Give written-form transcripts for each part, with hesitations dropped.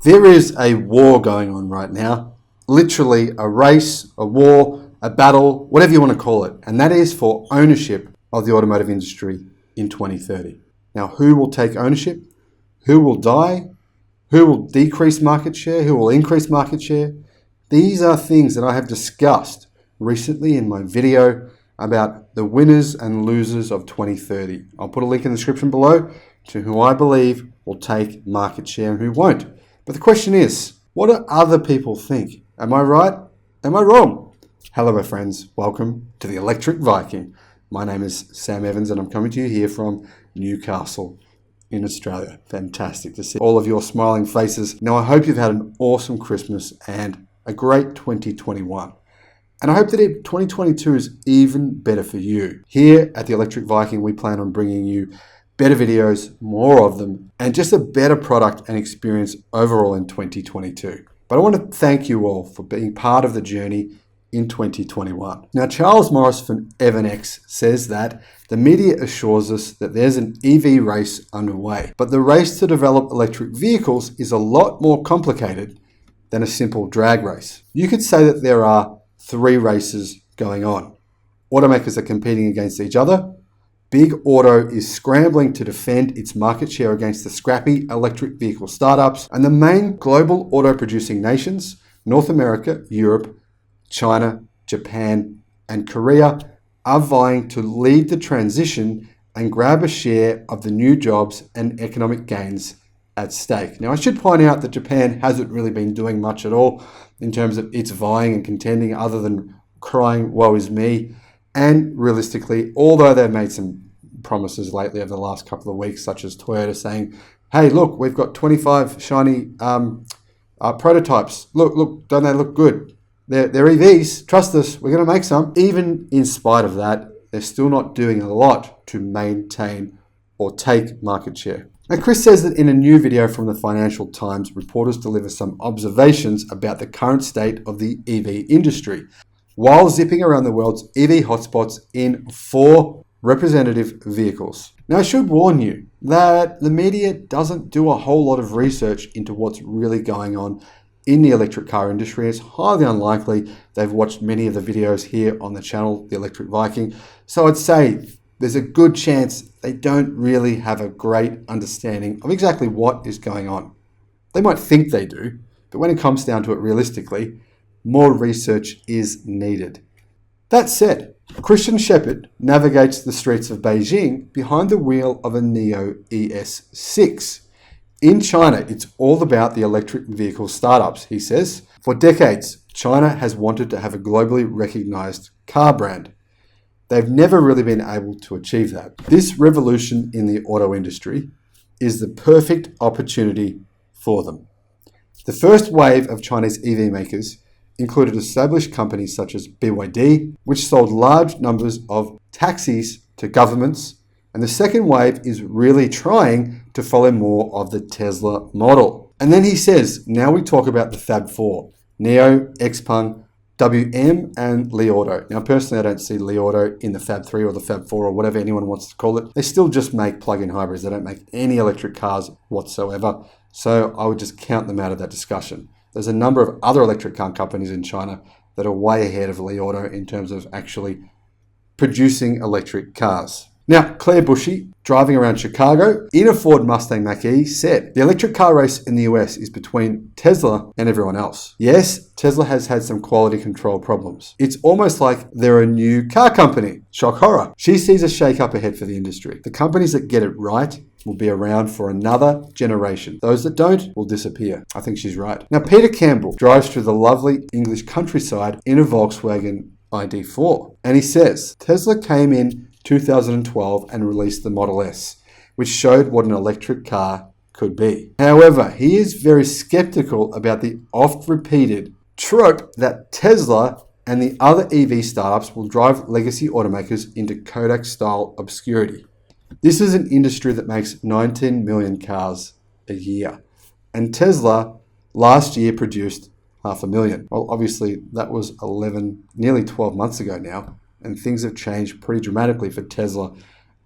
There is a war going on right now, literally a race, a war, a battle, whatever you want to call it, and that is for ownership of the automotive industry in 2030. Now, who will take ownership? Who will die? Who will decrease market share? Who will increase market share? These are things that I have discussed recently in my video about the winners and losers of 2030. I'll put a link in the description below to who I believe will take market share and who won't. But the question is, what do other people think? Am I right? Am I wrong? Hello, my friends. Welcome to the Electric Viking. My name is Sam Evans and I'm coming to you here from Newcastle in Australia. Fantastic to see all of your smiling faces. Now, I hope you've had an awesome Christmas and a great 2021. And I hope that 2022 is even better for you. Here at the Electric Viking, we plan on bringing you better videos, more of them, and just a better product and experience overall in 2022. But I want to thank you all for being part of the journey in 2021. Now, Charles Morris from EvanX says that the media assures us that there's an EV race underway, but the race to develop electric vehicles is a lot more complicated than a simple drag race. You could say that there are 3 races going on. Automakers are competing against each other. Big Auto is scrambling to defend its market share against the scrappy electric vehicle startups, and the main global auto producing nations, North America, Europe, China, Japan, and Korea, are vying to lead the transition and grab a share of the new jobs and economic gains at stake. Now, I should point out that Japan hasn't really been doing much at all in terms of its vying and contending other than crying, woe is me. And realistically, although they've made some promises lately over the last couple of weeks, such as Toyota saying, hey, look, we've got 25 shiny prototypes. Look, don't they look good? They're EVs. Trust us, we're going to make some. Even in spite of that, they're still not doing a lot to maintain or take market share. Now, Chris says that in a new video from the Financial Times, reporters deliver some observations about the current state of the EV industry, while zipping around the world's EV hotspots in 4 representative vehicles. Now, I should warn you that the media doesn't do a whole lot of research into what's really going on in the electric car industry. It's highly unlikely they've watched many of the videos here on the channel, The Electric Viking. So I'd say there's a good chance they don't really have a great understanding of exactly what is going on. They might think they do, but when it comes down to it realistically, more research is needed. That said, Christian Shepherd navigates the streets of Beijing behind the wheel of a Neo ES6. In China, it's all about the electric vehicle startups, he says. For decades, China has wanted to have a globally recognized car brand. They've never really been able to achieve that. This revolution in the auto industry is the perfect opportunity for them. The first wave of Chinese EV makers included established companies such as BYD, which sold large numbers of taxis to governments, and the second wave is really trying to follow more of the Tesla model. And then he says, now we talk about the Fab 4, Neo, Xpeng, WM, and Li Auto. Now, personally, I don't see Li Auto in the Fab 3 or the Fab 4 or whatever anyone wants to call it. They still just make plug-in hybrids. They don't make any electric cars whatsoever. So I would just count them out of that discussion. There's a number of other electric car companies in China that are way ahead of Li Auto in terms of actually producing electric cars. Now, Claire Bushy, driving around Chicago in a Ford Mustang Mach-E, said, the electric car race in the US is between Tesla and everyone else. Yes, Tesla has had some quality control problems. It's almost like they're a new car company. Shock horror. She sees a shake-up ahead for the industry. The companies that get it right will be around for another generation. Those that don't will disappear. I think she's right. Now, Peter Campbell drives through the lovely English countryside in a Volkswagen ID4. And he says, Tesla came in 2012 and released the Model S, which showed what an electric car could be. However, he is very skeptical about the oft-repeated trope that Tesla and the other EV startups will drive legacy automakers into Kodak-style obscurity. This is an industry that makes 19 million cars a year, and Tesla last year produced 500,000. Well, obviously that was nearly 12 months ago now, and things have changed pretty dramatically for Tesla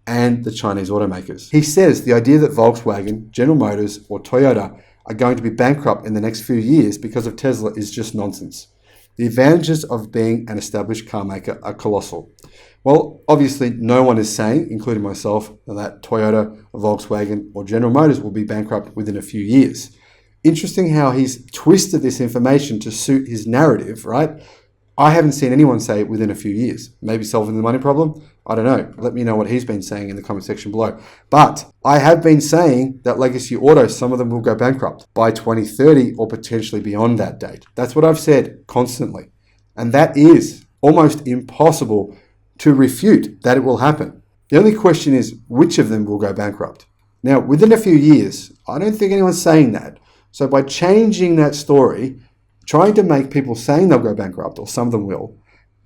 and the Chinese automakers. He says the idea that Volkswagen, General Motors, or Toyota are going to be bankrupt in the next few years because of Tesla is just nonsense. The advantages of being an established car maker are colossal. Well, obviously, no one is saying, including myself, that Toyota, Volkswagen, or General Motors will be bankrupt within a few years. Interesting how he's twisted this information to suit his narrative, right? I haven't seen anyone say within a few years. Maybe solving the money problem? I don't know. Let me know what he's been saying in the comment section below. But I have been saying that legacy autos, some of them will go bankrupt by 2030 or potentially beyond that date. That's what I've said constantly. And that is almost impossible to refute that it will happen. The only question is which of them will go bankrupt. Now, within a few years, I don't think anyone's saying that. So by changing that story, trying to make people saying they'll go bankrupt, or some of them will,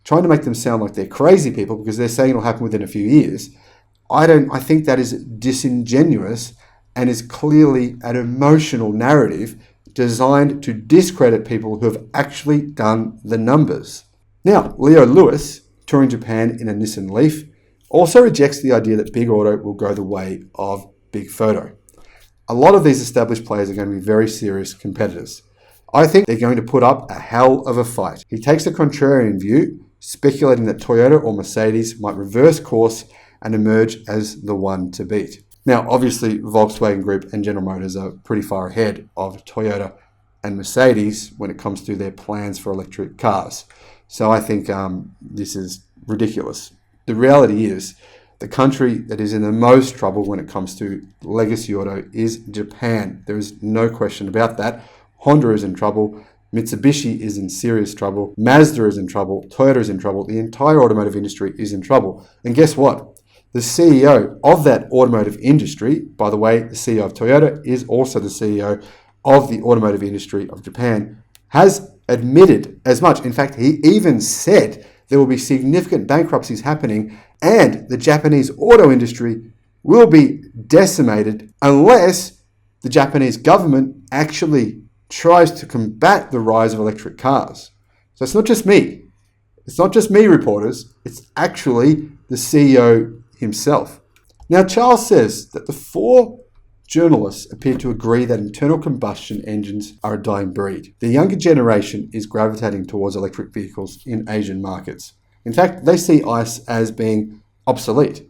trying to make them sound like they're crazy people because they're saying it'll happen within a few years, I think that is disingenuous and is clearly an emotional narrative designed to discredit people who have actually done the numbers. Now, Leo Lewis, touring Japan in a Nissan Leaf, also rejects the idea that Big Auto will go the way of Big Photo. A lot of these established players are going to be very serious competitors. I think they're going to put up a hell of a fight. He takes a contrarian view, speculating that Toyota or Mercedes might reverse course and emerge as the one to beat. Now, obviously, Volkswagen Group and General Motors are pretty far ahead of Toyota and Mercedes when it comes to their plans for electric cars. So I think this is ridiculous. The reality is, the country that is in the most trouble when it comes to legacy auto is Japan. There is no question about that. Honda is in trouble. Mitsubishi is in serious trouble. Mazda is in trouble. Toyota is in trouble. The entire automotive industry is in trouble. And guess what? The CEO of that automotive industry, by the way, the CEO of Toyota is also the CEO of the automotive industry of Japan, has admitted as much. In fact, he even said there will be significant bankruptcies happening and the Japanese auto industry will be decimated unless the Japanese government actually tries to combat the rise of electric cars. So it's not just me. It's not just me, reporters. It's actually the CEO himself. Now, Charles says that the 4 journalists appear to agree that internal combustion engines are a dying breed. The younger generation is gravitating towards electric vehicles in Asian markets. In fact, they see ICE as being obsolete.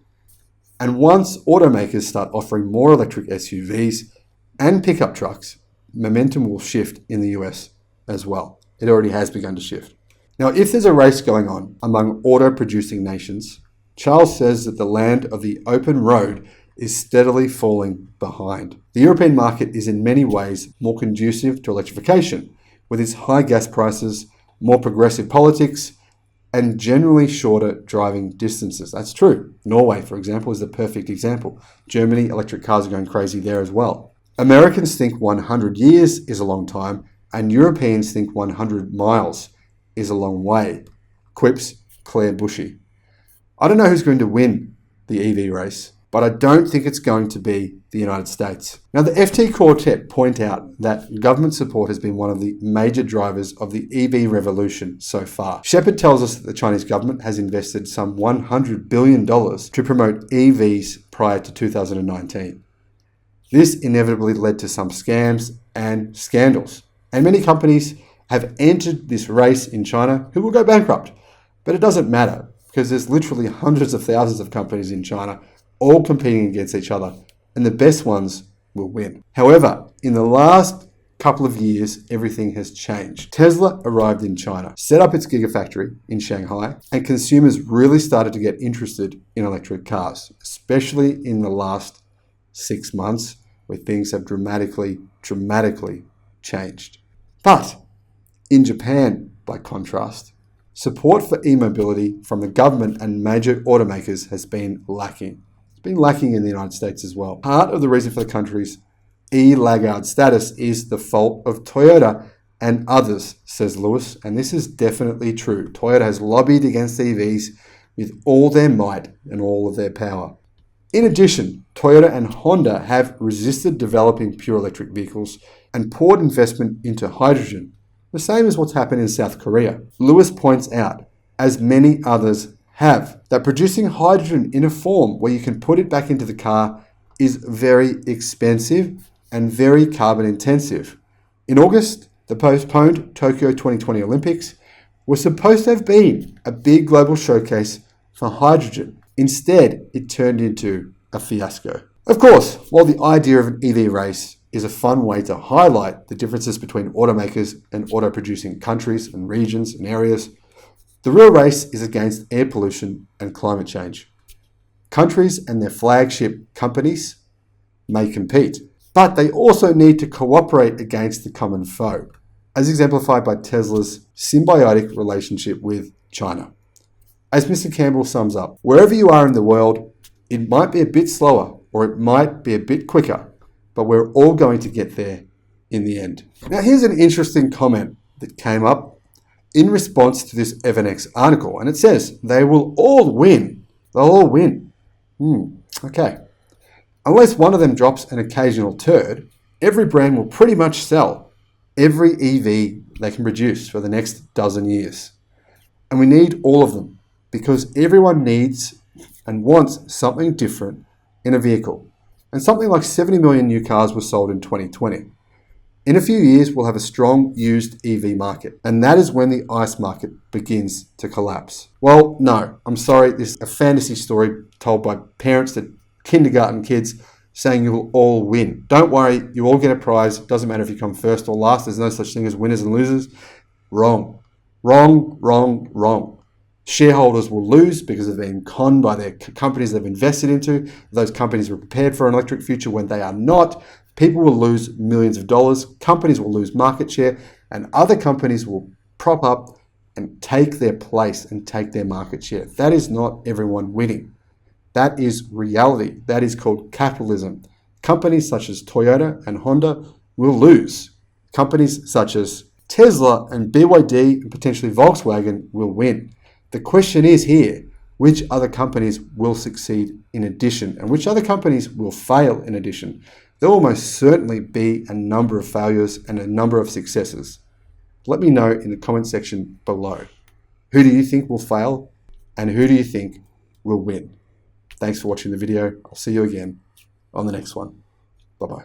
And once automakers start offering more electric SUVs and pickup trucks, momentum will shift in the US as well. It already has begun to shift. Now, if there's a race going on among auto-producing nations, Charles says that the land of the open road is steadily falling behind. The European market is in many ways more conducive to electrification, with its high gas prices, more progressive politics, and generally shorter driving distances. That's true. Norway, for example, is the perfect example. Germany, electric cars are going crazy there as well. Americans think 100 years is a long time, and Europeans think 100 miles is a long way. Quips Claire Bushy. I don't know who's going to win the EV race, but I don't think it's going to be the United States. Now, the FT Quartet point out that government support has been one of the major drivers of the EV revolution so far. Shepard tells us that the Chinese government has invested some $100 billion to promote EVs prior to 2019. This inevitably led to some scams and scandals. And many companies have entered this race in China who will go bankrupt. But it doesn't matter because there's literally hundreds of thousands of companies in China all competing against each other, and the best ones will win. However, in the last couple of years, everything has changed. Tesla arrived in China, set up its Gigafactory in Shanghai, and consumers really started to get interested in electric cars, especially in the last 6 months, where things have dramatically changed. But in Japan, by contrast, support for e-mobility from the government and major automakers has been lacking. It's been lacking in the United States as well. Part of the reason for the country's e-laggard status is the fault of Toyota and others, says Lewis, and this is definitely true. Toyota has lobbied against EVs with all their might and all of their power. In addition, Toyota and Honda have resisted developing pure electric vehicles and poured investment into hydrogen, the same as what's happened in South Korea. Lewis points out, as many others have, that producing hydrogen in a form where you can put it back into the car is very expensive and very carbon intensive. In August, the postponed Tokyo 2020 Olympics was supposed to have been a big global showcase for hydrogen. Instead, it turned into a fiasco. Of course, while the idea of an EV race is a fun way to highlight the differences between automakers and auto-producing countries and regions and areas, the real race is against air pollution and climate change. Countries and their flagship companies may compete, but they also need to cooperate against the common foe, as exemplified by Tesla's symbiotic relationship with China. As Mr. Campbell sums up, wherever you are in the world, it might be a bit slower or it might be a bit quicker, but we're all going to get there in the end. Now, here's an interesting comment that came up in response to this Evernex article, and it says, they will all win. They'll all win. Okay. Unless one of them drops an occasional turd, every brand will pretty much sell every EV they can produce for the next dozen years. And we need all of them because everyone needs and wants something different in a vehicle. And something like 70 million new cars were sold in 2020. In a few years, we'll have a strong used EV market, and that is when the ICE market begins to collapse. Well, no, I'm sorry, this is a fantasy story told by parents to kindergarten kids saying you'll all win. Don't worry, you all get a prize. It doesn't matter if you come first or last. There's no such thing as winners and losers. Wrong. Wrong, wrong, wrong. Shareholders will lose because they're being conned by their companies they've invested into. Those companies were prepared for an electric future when they are not. People will lose millions of dollars. Companies will lose market share, and other companies will prop up and take their place and take their market share. That is not everyone winning. That is reality. That is called capitalism. Companies such as Toyota and Honda will lose. Companies such as Tesla and BYD and potentially Volkswagen will win. The question is here, which other companies will succeed in addition and which other companies will fail in addition? There will most certainly be a number of failures and a number of successes. Let me know in the comment section below. Who do you think will fail and who do you think will win? Thanks for watching the video. I'll see you again on the next one. Bye-bye.